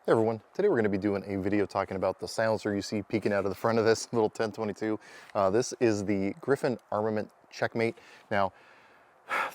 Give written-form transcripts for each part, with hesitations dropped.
Hey everyone, today we're going to be doing a video talking about the silencer you see peeking out of the front of this little 1022. This is the Griffin Armament Checkmate. Now,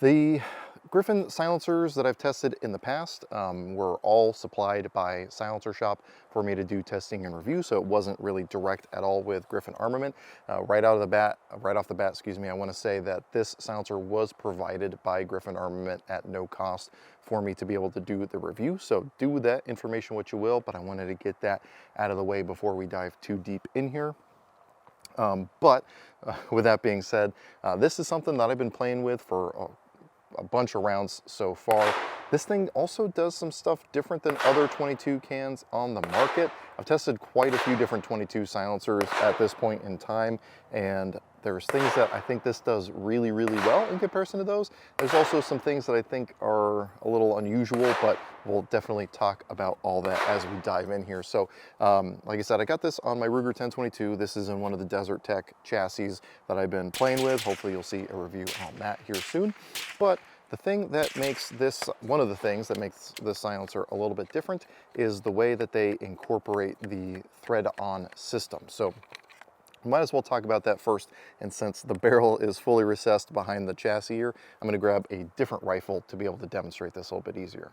the Griffin silencers that I've tested in the past were all supplied by Silencer Shop for me to do testing and review, so it wasn't really direct at all with Griffin Armament. Right off the bat, I want to say that this silencer was provided by Griffin Armament at no cost for me to be able to do the review. So do with that information what you will, but I wanted to get that out of the way before we dive too deep in here. With that being said, this is something that I've been playing with for a bunch of rounds so far. This thing also does some stuff different than other 22 cans on the market. I've tested quite a few different 22 silencers at this point in time, and there's things that I think this does really, really well in comparison to those. There's also some things that I think are a little unusual, but we'll definitely talk about all that as we dive in here. So, like I said, I got this on my Ruger 1022. This is in one of the Desert Tech chassis that I've been playing with. Hopefully you'll see a review on that here soon. But the thing that makes this, one of the things that makes this silencer a little bit different is the way that they incorporate the thread-on system. So might as well talk about that first, and since the barrel is fully recessed behind the chassis here, I'm going to grab a different rifle to be able to demonstrate this a little bit easier.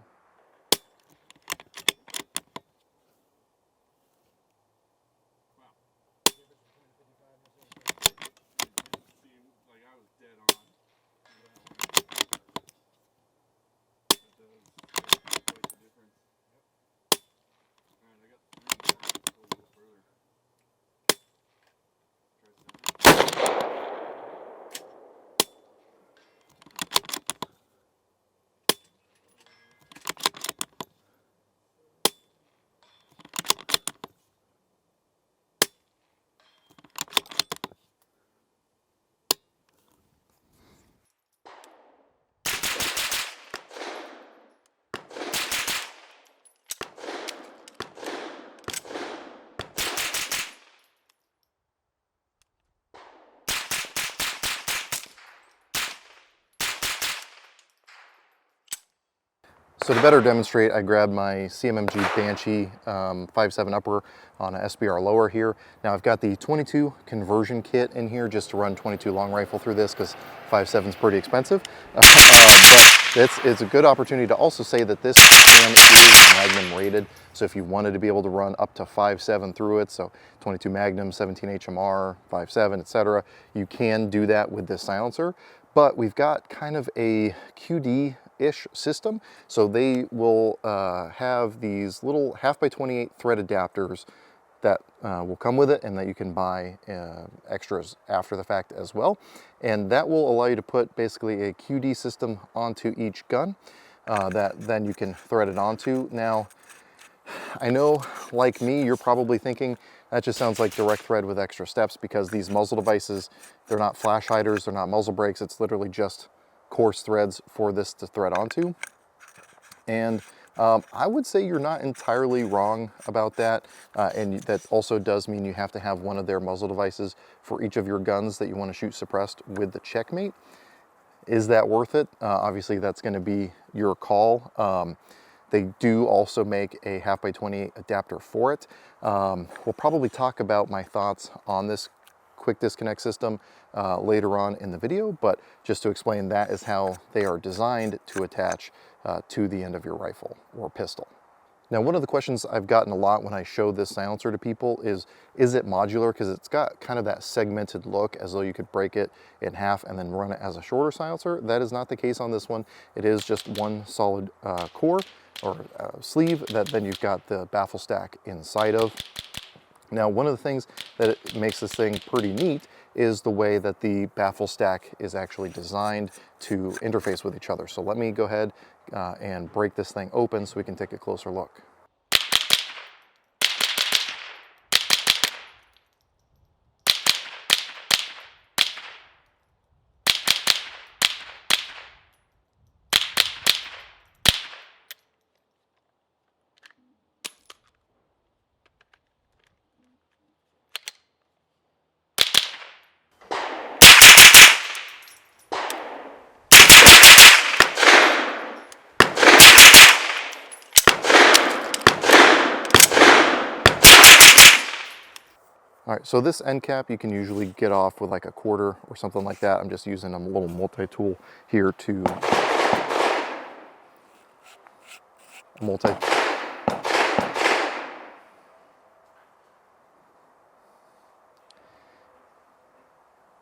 So to better demonstrate, I grabbed my CMMG Banshee 5.7 upper on an SBR lower here. Now I've got the 22 conversion kit in here just to run 22 long rifle through this because 5.7 is pretty expensive. But it's a good opportunity to also say that this can is Magnum rated. So if you wanted to be able to run up to 5.7 through it, so 22 Magnum, 17 HMR, 5.7, etc., you can do that with this silencer. But we've got kind of a QD-ish system. So they will have these little 1/2x28 thread adapters that will come with it and that you can buy extras after the fact as well. And that will allow you to put basically a QD system onto each gun that then you can thread it onto. Now, I know, like me, you're probably thinking, that just sounds like direct thread with extra steps, because these muzzle devices, they're not flash hiders, they're not muzzle brakes, it's literally just coarse threads for this to thread onto. And I would say you're not entirely wrong about that, and that also does mean you have to have one of their muzzle devices for each of your guns that you want to shoot suppressed with the Checkmate. Is that worth it? Obviously that's going to be your call. They do also make a 1/2x28 adapter for it. We'll probably talk about my thoughts on this quick disconnect system later on in the video, but just to explain, that is how they are designed to attach to the end of your rifle or pistol. Now, one of the questions I've gotten a lot when I show this silencer to people is it modular? Because it's got kind of that segmented look as though you could break it in half and then run it as a shorter silencer. That is not the case on this one. It is just one solid core or sleeve that then you've got the baffle stack inside of. Now, one of the things that it makes this thing pretty neat is the way that the baffle stack is actually designed to interface with each other. So let me go ahead and break this thing open so we can take a closer look. All right, so this end cap you can usually get off with like a quarter or something like that. I'm just using a little multi-tool here to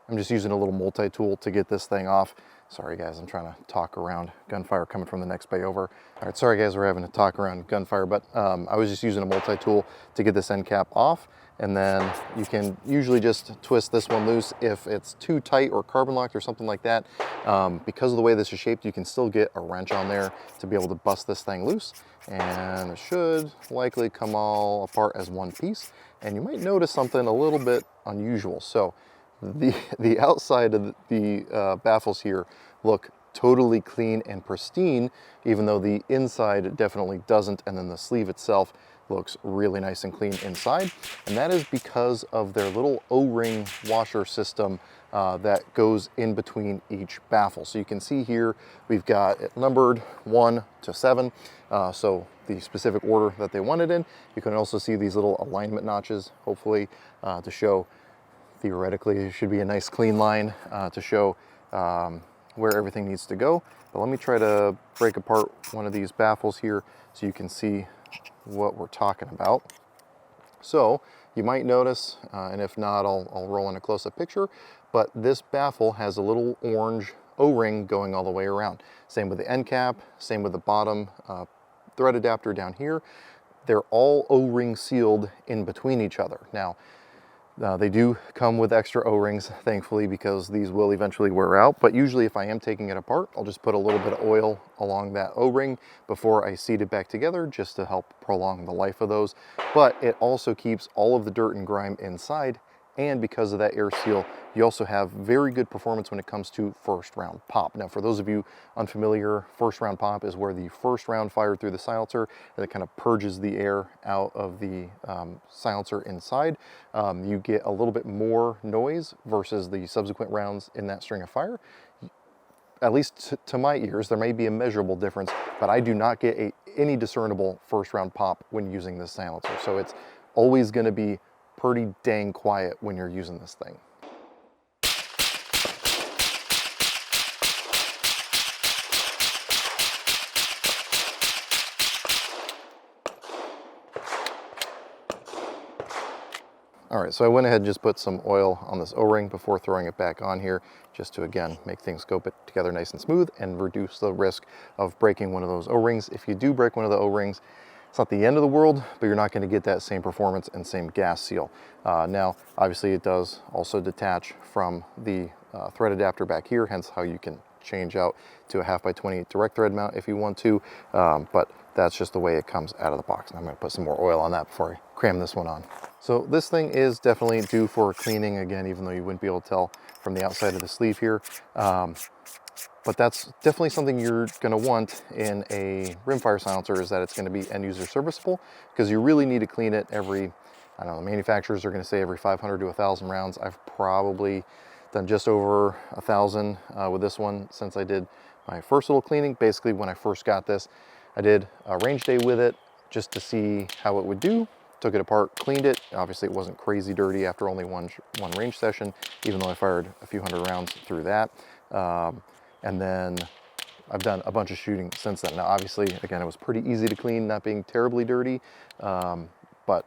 I'm just using a little multi-tool to get this thing off. Sorry guys, I'm trying to talk around gunfire coming from the next bay over. All right, sorry guys, we're having to talk around gunfire, but I was just using a multi-tool to get this end cap off. And then you can usually just twist this one loose if it's too tight or carbon locked or something like that. Because of the way this is shaped, you can still get a wrench on there to be able to bust this thing loose. And it should likely come all apart as one piece. And you might notice something a little bit unusual. So the outside of the baffles here look totally clean and pristine, even though the inside definitely doesn't. And then the sleeve itself looks really nice and clean inside. And that is because of their little O-ring washer system that goes in between each baffle. So you can see here, we've got it numbered 1 to 7. So the specific order that they want it in. You can also see these little alignment notches, hopefully to show, theoretically, it should be a nice clean line to show where everything needs to go. But let me try to break apart one of these baffles here so you can see what we're talking about. So you might notice, and if not, I'll roll in a close-up picture, but this baffle has a little orange O-ring going all the way around. Same with the end cap, same with the bottom thread adapter down here. They're all O-ring sealed in between each other. Now, they do come with extra O-rings, thankfully, because these will eventually wear out. But usually if I am taking it apart, I'll just put a little bit of oil along that O-ring before I seat it back together, just to help prolong the life of those. But it also keeps all of the dirt and grime inside. And because of that air seal, you also have very good performance when it comes to first round pop. Now, for those of you unfamiliar, first round pop is where the first round fired through the silencer and it kind of purges the air out of the silencer inside. You get a little bit more noise versus the subsequent rounds in that string of fire. At least to my ears, there may be a measurable difference, but I do not get any discernible first round pop when using this silencer. So it's always going to be pretty dang quiet when you're using this thing. All right, so I went ahead and just put some oil on this O-ring before throwing it back on here, just to, again, make things go together nice and smooth and reduce the risk of breaking one of those O-rings. If you do break one of the O-rings, it's not the end of the world, but you're not going to get that same performance and same gas seal. Now, obviously, it does also detach from the thread adapter back here, hence how you can change out to a 1/2x28 direct thread mount if you want to, but that's just the way it comes out of the box. And I'm going to put some more oil on that before I cram this one on. So this thing is definitely due for cleaning again, even though you wouldn't be able to tell from the outside of the sleeve here. But that's definitely something you're going to want in a rimfire silencer, is that it's going to be end user serviceable, because you really need to clean it every, I don't know, the manufacturers are going to say every 500 to 1,000 rounds. I've probably done just over 1,000 with this one since I did my first little cleaning. Basically, when I first got this, I did a range day with it just to see how it would do. Took it apart, cleaned it. Obviously, it wasn't crazy dirty after only one range session, even though I fired a few hundred rounds through that. And then I've done a bunch of shooting since then. Now, obviously, again, it was pretty easy to clean, not being terribly dirty, but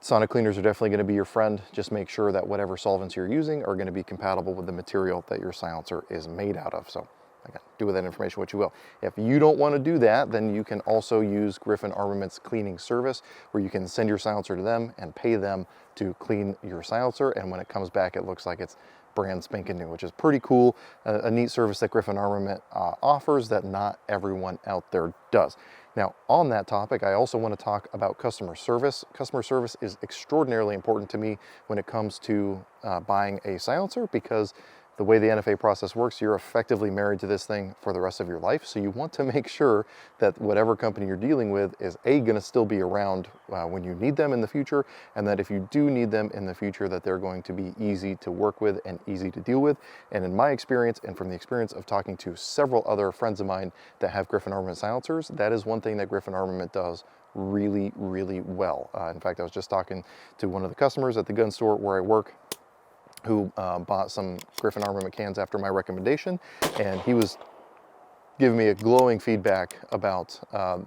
sonic cleaners are definitely going to be your friend. Just make sure that whatever solvents you're using are going to be compatible with the material that your silencer is made out of. So again, do with that information what you will. If you don't want to do that, then you can also use Griffin Armament's cleaning service, where you can send your silencer to them and pay them to clean your silencer. And when it comes back, it looks like it's brand spanking new, which is pretty cool. A neat service that Griffin Armament offers that not everyone out there does. Now, on that topic, I also want to talk about customer service. Customer service is extraordinarily important to me when it comes to buying a silencer, because the way the NFA process works, you're effectively married to this thing for the rest of your life. So you want to make sure that whatever company you're dealing with is going to still be around when you need them in the future, and that if you do need them in the future, that they're going to be easy to work with and easy to deal with. And in my experience, and from the experience of talking to several other friends of mine that have Griffin Armament silencers, that is one thing that Griffin Armament does really, really well. In fact, I was just talking to one of the customers at the gun store where I work, who bought some Griffin Armament cans after my recommendation, and he was giving me a glowing feedback about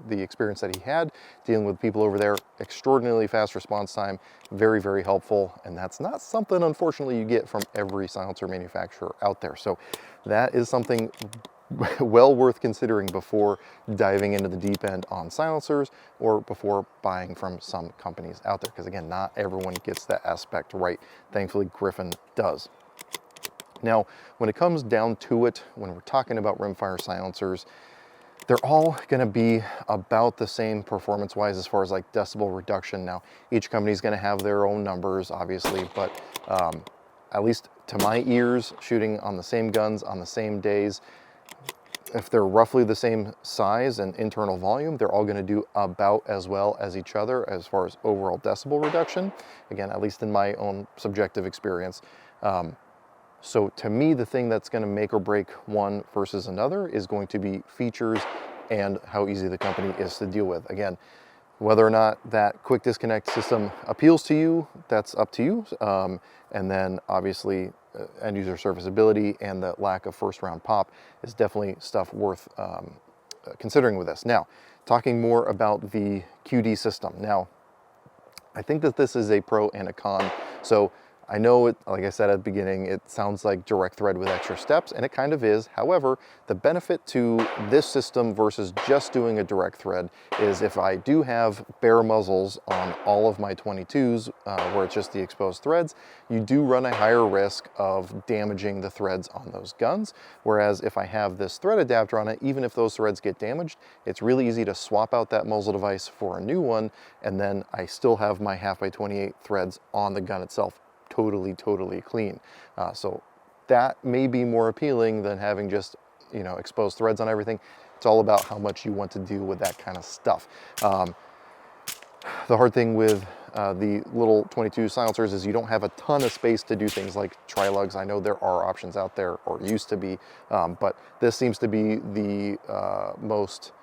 the experience that he had dealing with people over there. Extraordinarily fast response time, very, very helpful, and that's not something, unfortunately, you get from every silencer manufacturer out there. So that is something well worth considering before diving into the deep end on silencers, or before buying from some companies out there, because again, not everyone gets that aspect right. Thankfully, Griffin does. Now, when it comes down to it, when we're talking about rimfire silencers, they're all going to be about the same performance-wise as far as like decibel reduction. Now, each company is going to have their own numbers, obviously, but at least to my ears, shooting on the same guns on the same days, if they're roughly the same size and internal volume, they're all going to do about as well as each other as far as overall decibel reduction. Again, at least in my own subjective experience. So to me, the thing that's going to make or break one versus another is going to be features and how easy the company is to deal with. Again, whether or not that quick disconnect system appeals to you, that's up to you. And then obviously end user serviceability and the lack of first round pop is definitely stuff worth considering with this. Now, talking more about the QD system. Now, I think that this is a pro and a con. So I know it, like I said at the beginning, it sounds like direct thread with extra steps, and it kind of is. However, the benefit to this system versus just doing a direct thread is if I do have bare muzzles on all of my 22s, where it's just the exposed threads, you do run a higher risk of damaging the threads on those guns. Whereas if I have this thread adapter on it, even if those threads get damaged, it's really easy to swap out that muzzle device for a new one, and then I still have my 1/2x28 threads on the gun itself, totally clean. So that may be more appealing than having just, you know, exposed threads on everything. It's all about how much you want to deal with that kind of stuff. The hard thing with the little 22 silencers is you don't have a ton of space to do things like tri-lugs. I know there are options out there, or used to be, but this seems to be the most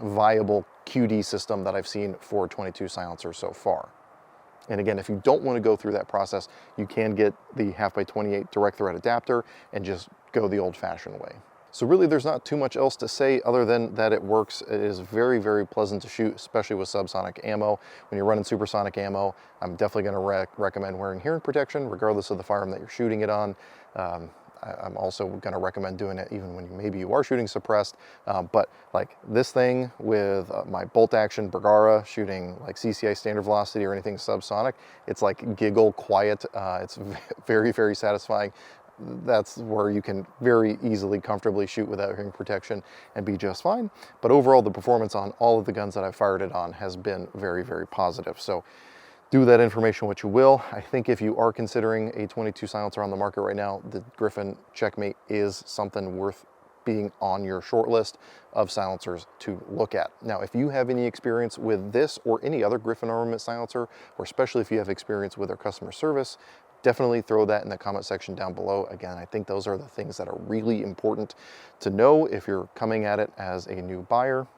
viable QD system that I've seen for 22 silencers so far. And again, if you don't want to go through that process, you can get the 1/2x28 direct thread adapter and just go the old-fashioned way. So really, there's not too much else to say other than that it works. It is very pleasant to shoot, especially with subsonic ammo. When you're running supersonic ammo, I'm definitely going to recommend wearing hearing protection, regardless of the firearm that you're shooting it on. I'm also going to recommend doing it even when maybe you are shooting suppressed. But like this thing with my bolt action Bergara shooting like CCI standard velocity or anything subsonic, it's like giggle quiet. It's very satisfying. That's where you can very easily, comfortably shoot without hearing protection and be just fine. But overall, the performance on all of the guns that I've fired it on has been very positive. So do that information what you will. I think if you are considering a 22 silencer on the market right now, the Griffin Checkmate is something worth being on your short list of silencers to look at. Now, if you have any experience with this or any other Griffin Armament silencer, or especially if you have experience with their customer service, definitely throw that in the comment section down below. Again, I think those are the things that are really important to know if you're coming at it as a new buyer.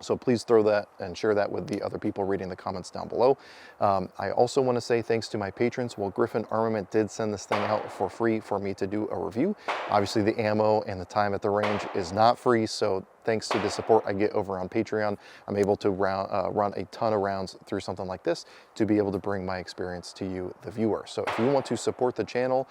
So please throw that and share that with the other people reading the comments down below. I also want to say thanks to my patrons. Well, Griffin Armament did send this thing out for free for me to do a review. Obviously, the ammo and the time at the range is not free, so thanks to the support I get over on Patreon, I'm able to run a ton of rounds through something like this to be able to bring my experience to you, the viewer. So if you want to support the channel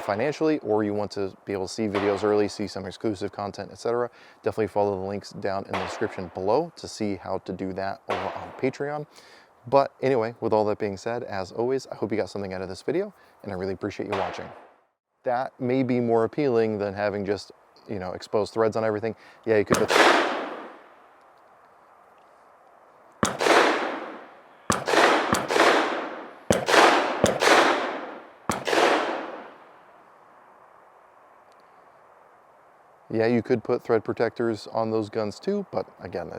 financially, or you want to be able to see videos early, see some exclusive content, etc., definitely follow the links down in the description below to see how to do that over on Patreon. But anyway, with all that being said, as always, I hope you got something out of this video, and I really appreciate you watching. That may be more appealing than having just, you know, exposed threads on everything. Yeah, you could put Yeah, you could put thread protectors on those guns too, but again,